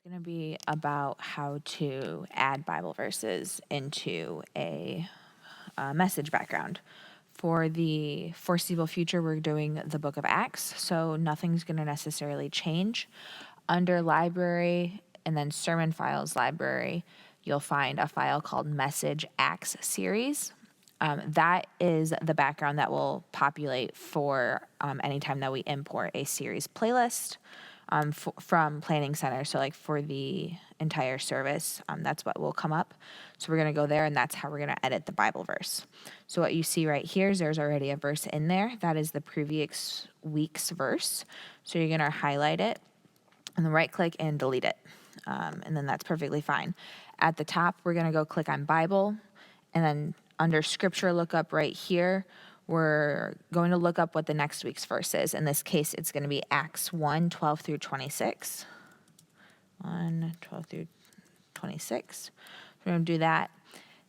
Going to be about how to add Bible verses into a message background. For the foreseeable future, we're doing the book of Acts, so nothing's going to necessarily change. Under library and then sermon files library, you'll find a file called Message Acts Series. That is the background that will populate for anytime that we import a series playlist from Planning Center. So like for the entire service, that's what will come up. So we're going to go there, and that's how we're going to edit the Bible verse. So what you see right here is there's already a verse in there. That is the previous week's verse. So you're going to highlight it and then right click and delete it. And then that's perfectly fine. At the top, we're going to go click on Bible, and then under scripture lookup right here, we're going to look up what the next week's verse is. In this case, it's going to be Acts 1:12 through 26. 1:12 through 26. We're going to do that.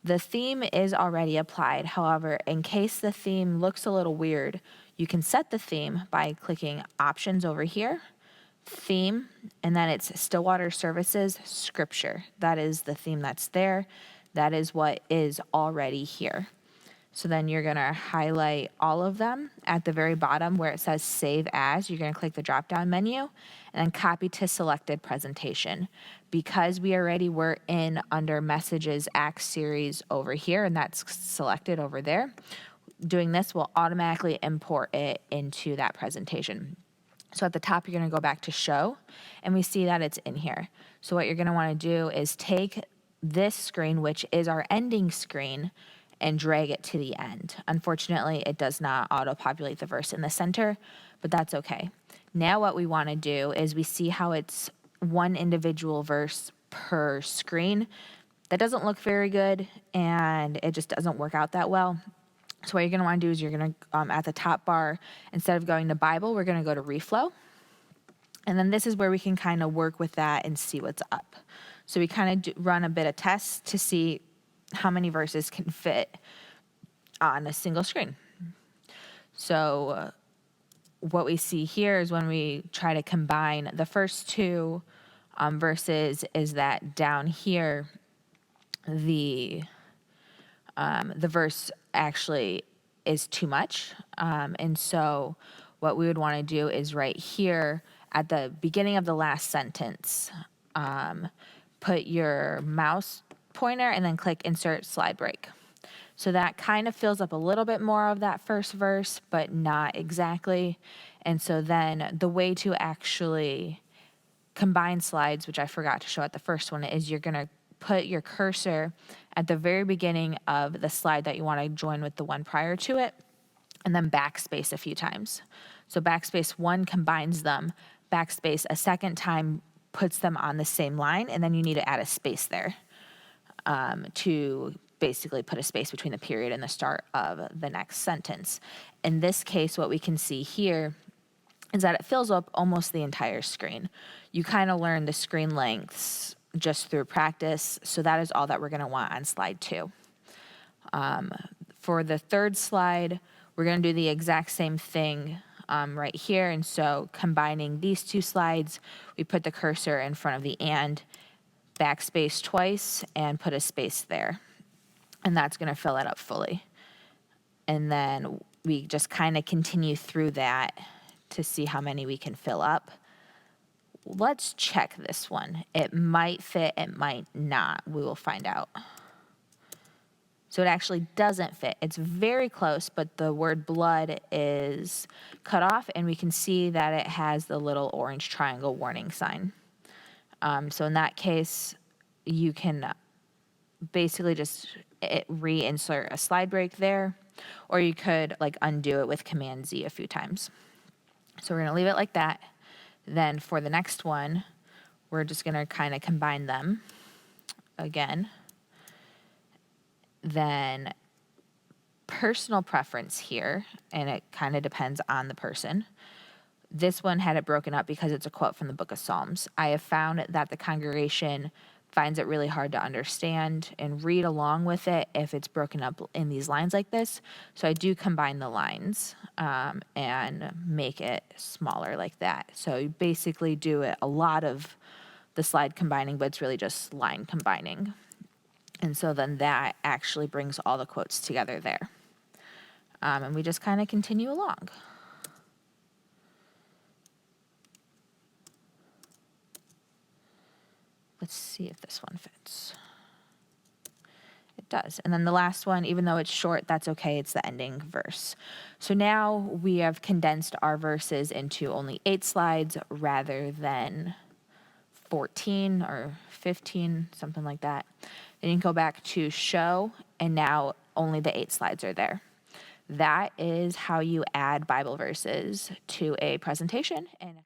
The theme is already applied. However, in case the theme looks a little weird, you can set the theme by clicking Options over here, Theme, and then it's Stillwater Services Scripture. That is the theme that's there. That is what is already here. So then you're going to highlight all of them. At the very bottom where it says Save As, you're going to click the drop-down menu and then Copy to Selected Presentation. Because we already were in under Messages Acts Series over here, and that's selected over there, doing this will automatically import it into that presentation. So at the top, you're going to go back to Show, and we see that it's in here. So what you're going to want to do is take this screen, which is our ending screen, and drag it to the end. Unfortunately, it does not auto-populate the verse in the center, but that's okay. Now what we want to do is we see how it's one individual verse per screen. That doesn't look very good, and it just doesn't work out that well. So what you're going to want to do is you're going to, at the top bar, instead of going to Bible, we're going to go to Reflow. And then this is where we can kind of work with that and see what's up. So we kind of run a bit of tests to see how many verses can fit on a single screen. So what we see here is when we try to combine the first two verses is that down here, the verse actually is too much. And so what we would want to do is right here at the beginning of the last sentence, put your mouse pointer and then click Insert Slide Break. So that kind of fills up a little bit more of that first verse, but not exactly. And so then the way to actually combine slides, which I forgot to show at the first one, is you're going to put your cursor at the very beginning of the slide that you want to join with the one prior to it, and then backspace a few times. So backspace one combines them, backspace a second time puts them on the same line, and then you need to add a space there to basically put a space between the period and the start of the next sentence. In this case, what we can see here is that it fills up almost the entire screen. You kind of learn the screen lengths just through practice, so that is all that we're going to want on slide 2. For the third slide, we're going to do the exact same thing right here, and so combining these two slides, we put the cursor in front of the and, backspace twice, and put a space there, and that's going to fill it up fully. And then we just kind of continue through that to see how many we can fill up. Let's check this one. It might fit, it might not. We will find out. So it actually doesn't fit. It's very close, but the word blood is cut off, and we can see that it has the little orange triangle warning sign. So in that case, you can basically just reinsert a slide break there, or you could like undo it with Command Z a few times. So we're going to leave it like that. Then for the next one, we're just going to kind of combine them again. Then personal preference here, and it kind of depends on the person. This one had it broken up because it's a quote from the book of Psalms. I have found that the congregation finds it really hard to understand and read along with it if it's broken up in these lines like this. So I do combine the lines and make it smaller like that. So you basically do it a lot of the slide combining, but it's really just line combining. And so then that actually brings all the quotes together there. And we just kind of continue along. Let's see if this one fits. It does. And then the last one, even though it's short, that's okay. It's the ending verse. So now we have condensed our verses into only 8 slides rather than 14 or 15, something like that. Then you can go back to show, and now only the 8 slides are there. That is how you add Bible verses to a presentation. And